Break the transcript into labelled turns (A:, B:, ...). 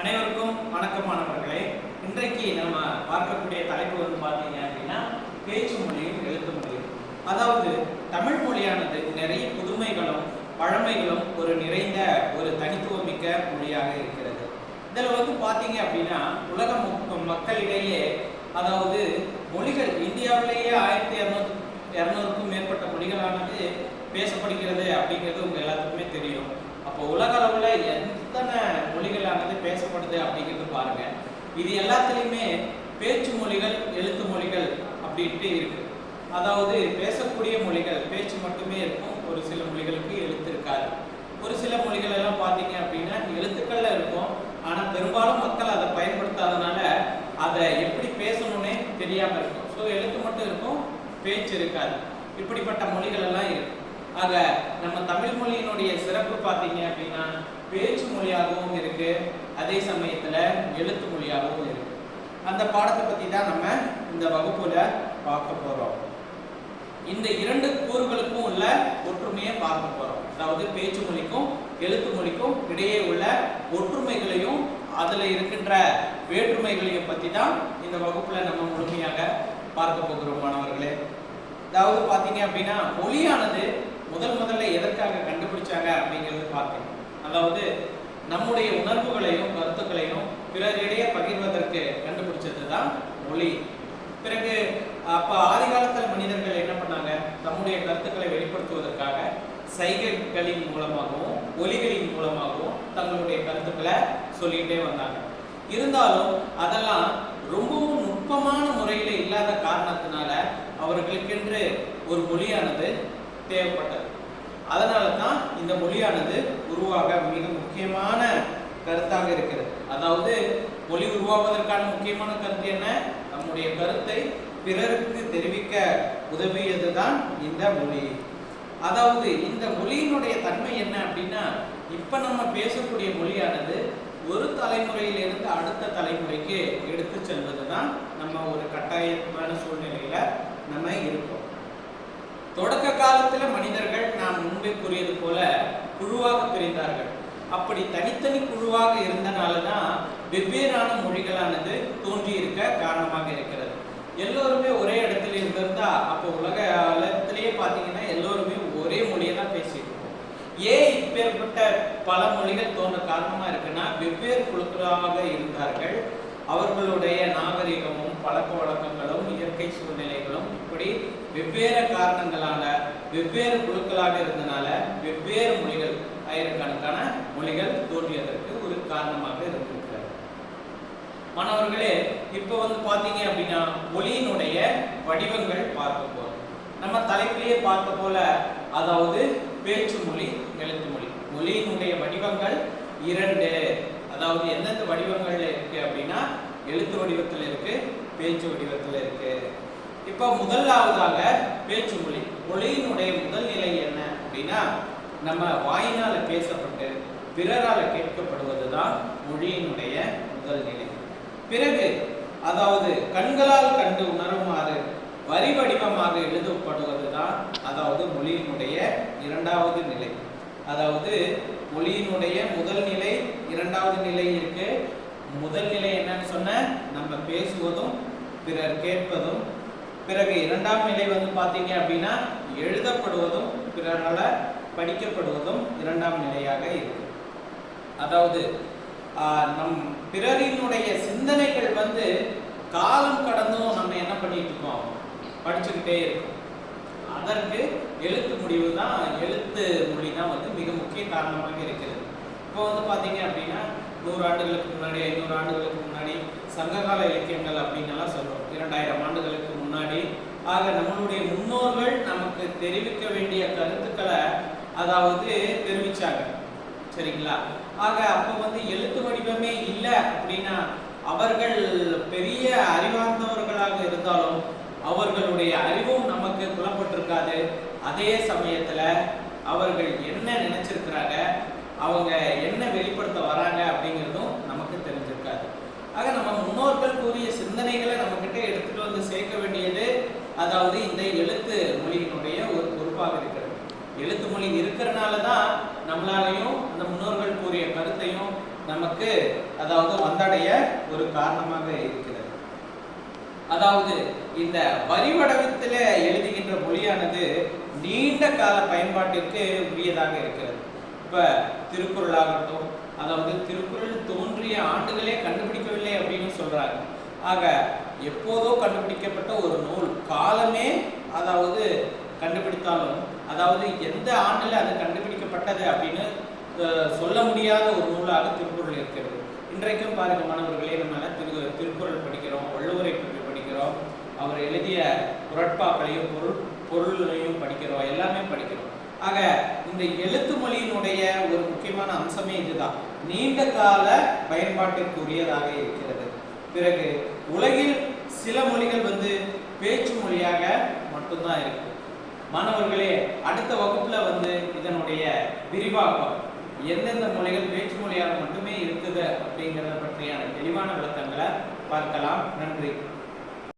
A: அனைவருக்கும் வணக்கம் மாணவர்களே. இன்றைக்கு நம்ம பார்க்கக்கூடிய தலைப்பு பார்த்தீங்க அப்படின்னா பேச்சு மொழியும் எழுத்து மொழியும். அதாவது தமிழ் மொழியானது நிறைய புதுமைகளும் பழமைகளும் நிறைந்த தனித்துவமிக்க மொழியாக இருக்கிறது. இதில் பார்த்தீங்க அப்படின்னா உலக மக்களிடையே அதாவது மொழிகள் இந்தியாவிலேயே 1200க்கும் மேற்பட்ட மொழிகளானது பேசப்படுகிறது அப்படிங்கிறது உங்க எல்லாத்துக்குமே தெரியும். அப்போ உலக அளவில் எத்தனை மொழிகளானது பேசப்படுது அப்படிங்கிறது பாருங்க. இது எல்லாத்துலேயுமே பேச்சு மொழிகள் எழுத்து மொழிகள் அப்படின்ட்டு இருக்கு. அதாவது பேசக்கூடிய மொழிகள் பேச்சு மட்டுமே இருக்கும், ஒரு சில மொழிகளுக்கு எழுத்து இருக்காது. ஒரு சில மொழிகள் எல்லாம் பார்த்தீங்க அப்படின்னா எழுத்துக்கள்ல இருக்கும், ஆனால் பெரும்பாலும் மக்கள் அதை பயன்படுத்தாதனால அதை எப்படி பேசணும்னே தெரியாம இருக்கும். ஸோ எழுத்து மட்டும் இருக்கும், பேச்சு இருக்காது. இப்படிப்பட்ட மொழிகள் எல்லாம் இருக்கு. ஆக நம்ம தமிழ் மொழியினுடைய சிறப்பு பார்த்தீங்க அப்படின்னா பேச்சு மொழியாகவும் இருக்கு, அதே சமயத்துல எழுத்து மொழியாகவும் இருக்கு. அந்த பாடத்தை பத்தி தான் நம்ம இந்த வகுப்புல பார்க்க போறோம். இந்த இரண்டு கூறுகளுக்கும் உள்ள ஒற்றுமையை பார்க்க போறோம். அதாவது பேச்சு மொழிக்கும் எழுத்து மொழிக்கும் இடையே உள்ள ஒற்றுமைகளையும் அதுல இருக்கின்ற வேற்றுமைகளையும் பத்தி தான் இந்த வகுப்புல நம்ம முழுமையாக பார்க்க போகிறோம் மாணவர்களே. அதாவது பார்த்தீங்க அப்படின்னா மொழியானது முதல்ல எதற்காக கண்டுபிடிச்சாங்க அப்படிங்கிறது பார்த்தோம். அதாவது நம்முடைய உணர்வுகளையும் கருத்துக்களையும் பிறரிடையே பகிர்வதற்கு கண்டுபிடிச்சது தான் மொழி. பிறகு அப்போ ஆதி காலத்தில் மனிதர்கள் என்ன பண்ணாங்க, தம்முடைய கருத்துக்களை வெளிப்படுத்துவதற்காக சைகைகளின் மூலமாகவும் ஒலிகளின் மூலமாகவும் தங்களுடைய கருத்துக்களை சொல்லிக்கிட்டே வந்தாங்க. இருந்தாலும் அதெல்லாம் ரொம்பவும் நுட்பமான முறையில் இல்லாத காரணத்தினால அவர்களுக்கென்று ஒரு மொழியானது தேவைப்பட்டது. அதனால தான் இந்த மொழியானது உருவாக மிக முக்கியமான கருத்தாக இருக்கிறது. அதாவது மொழி உருவாவதற்கான முக்கியமான கருத்து என்ன? நம்முடைய கருத்தை பிறருக்கு தெரிவிக்க உதவியதுதான் இந்த மொழி. அதாவது இந்த மொழியினுடைய தன்மை என்ன அப்படின்னா, இப்ப நம்ம பேசக்கூடிய மொழியானது ஒரு தலைமுறையிலிருந்து அடுத்த தலைமுறைக்கு எடுத்து செல்வதுதான் நம்ம ஒரு கட்டாயமான சூழ்நிலையில நம்ம இருக்கோம். தொடக்க காலத்துல மனிதர்கள் நாம் முன்பே கூறியது போல குழுவாக பிரிந்தார்கள். அப்படி தனித்தனி குழுவாக இருந்தனாலதான் வெவ்வேறான மொழிகளானது தோன்றி இருக்க காரணமாக இருக்கிறது. எல்லோருமே ஒரே இடத்துல இருந்திருந்தா அப்போ உலகத்திலேயே பார்த்தீங்கன்னா எல்லோருமே ஒரே மொழியை தான் பேசிட்டு இருக்கோம். ஏன் இப்பேற்பட்ட பல மொழிகள் தோன்ற காரணமா இருக்குன்னா, வெவ்வேறு குழுக்களாக இருந்தார்கள். அவர்களுடைய நாகரிகமும் பழக்க வழக்கங்களும் இயற்கை சூழ்நிலைகளும் இப்படி வெவ்வேறு காரணங்களால வெவ்வேறு குழுக்களாக இருந்தனால வெவ்வேறு மொழிகள் ஆயிரக்கணக்கான மொழிகள் தோன்றியதற்கு ஒரு காரணமாக இருந்திருக்கிறது. மாணவர்களே, இப்போ பார்த்தீங்க அப்படின்னா மொழியினுடைய வடிவங்கள் பார்க்க போறோம். நம்ம தலைப்பிலேயே பார்க்க போல, அதாவது பேச்சு மொழி எழுத்து மொழி. மொழியினுடைய வடிவங்கள் இரண்டு. அதாவது எந்தெந்த வடிவங்கள்ல இருக்கு அப்படின்னா எழுத்து வடிவத்தில் இருக்கு, பேச்சு வடிவத்தில் இருக்கு. இப்போ முதலாவதாக பேச்சு மொழி. மொழியினுடைய முதல் நிலை என்ன அப்படின்னா, நம்ம வாயினால பேசப்பட்டு பிறரால கேட்கப்படுவதுதான் மொழியினுடைய முதல் நிலை. பிறகு அதாவது கண்களால் கண்டு உணருமாறு வரி வடிவமாக எழுதப்படுவதுதான் அதாவது மொழியினுடைய இரண்டாவது நிலை. அதாவது மொழியினுடைய முதல் நிலை இரண்டாவது நிலை இருக்கு. முதல் நிலை என்னன்னு சொன்ன, நம்ம பேசுவதும் பிறர் கேட்பதும். பிறகு இரண்டாம் நிலை பார்த்தீங்க அப்படின்னா எழுதப்படுவதும் பிறரால படிக்கப்படுவதும் இரண்டாம் நிலையாக இருக்கு. அதாவது நம் பிறரினுடைய சிந்தனைகள் காலம் கடந்தும் நம்ம என்ன பண்ணிட்டு இருக்கோம், படிச்சுக்கிட்டே இருக்கோம். அதற்கு எழுத்து முடிவு தான், எழுத்து மொழி தான் மிக முக்கிய காரணமாக இருக்கிறது. இப்போ பார்த்தீங்க அப்படின்னா 100 ஆண்டுகளுக்கு முன்னாடி 500 ஆண்டுகளுக்கு முன்னாடி சங்ககால இலக்கியங்கள் அப்படின்னு எல்லாம் சொல்றோம். 2000 ஆண்டுகளுக்கு முன்னாடி. ஆக நம்மளுடைய முன்னோர்கள் நமக்கு தெரிவிக்க வேண்டிய கருத்துக்களை அதாவது தெரிவிச்சாங்க, சரிங்களா? ஆக அப்போ எழுத்து வடிவமே இல்லை அப்படின்னா அவர்கள் பெரிய அறிவார்ந்தவர்களாக இருந்தாலும் அவர்களுடைய அறிவும் நமக்கு புலப்பட்டிருக்காது. அதே சமயத்துல அவர்கள் என்ன நினைச்சிருக்கிறாங்க, அவங்க என்ன வெளிப்படுத்த வராங்க அப்படிங்கிறதும் நமக்கு தெரிஞ்சிருக்காது. ஆக நம்ம முன்னோர்கள் கூறிய சிந்தனைகளை நம்ம கிட்ட எடுத்துட்டு சேர்க்க வேண்டியது அதாவது இந்த எழுத்து மொழியினுடைய ஒரு பொறுப்பாக இருக்கிறது. எழுத்து மொழி இருக்கிறனால தான் நம்மளாலையும் அந்த முன்னோர்கள் கூறிய கருத்தையும் நமக்கு அதாவது வந்தடைய ஒரு காரணமாக இருக்கிறது. அதாவது இந்த வரி வடிவத்தில் எழுதுகின்ற மொழியானது நீண்ட கால பயன்பாட்டிற்கு உரியதாக இருக்கிறது. இப்ப திருக்குறளாகட்டும், அதாவது திருக்குறள் தோன்றிய ஆண்டுகளே கண்டுபிடிக்கவில்லை அப்படின்னு சொல்றாங்க. ஆக எப்போதோ கண்டுபிடிக்கப்பட்ட ஒரு நூல், காலமே அதாவது கண்டுபிடித்தாலும் அதாவது எந்த ஆண்டுல அது கண்டுபிடிக்கப்பட்டது அப்படின்னு சொல்ல முடியாத ஒரு நூலாக திருக்குறள் இருக்கிறது. இன்றைக்கும் பாருங்க மாணவர்களே, நம்ம திருக்குறள் படிக்கிறோம், வள்ளுவரை பற்றி படிக்கிறோம், அவர் எழுதிய குறட்பாக்களையும் பொருளையும் படிக்கிறோம், எல்லாமே படிக்கிறோம். ஆக இந்த எழுத்து மொழியினுடைய ஒரு முக்கியமான அம்சமே இதுதான், நீண்ட கால பயன்பாட்டிற்கு உரியதாக இருக்கிறது. பிறகு உலகில் சில மொழிகள் பேச்சு மொழியாக மட்டும்தான் இருக்கு. மாணவர்களே, அடுத்த வகுப்புல இதனுடைய விரிவாக்கம், எந்தெந்த மொழிகள் பேச்சு மொழியாக மட்டுமே இருக்குது அப்படிங்கிறத பற்றியான தெளிவான விளக்கங்களை பார்க்கலாம். நன்றி.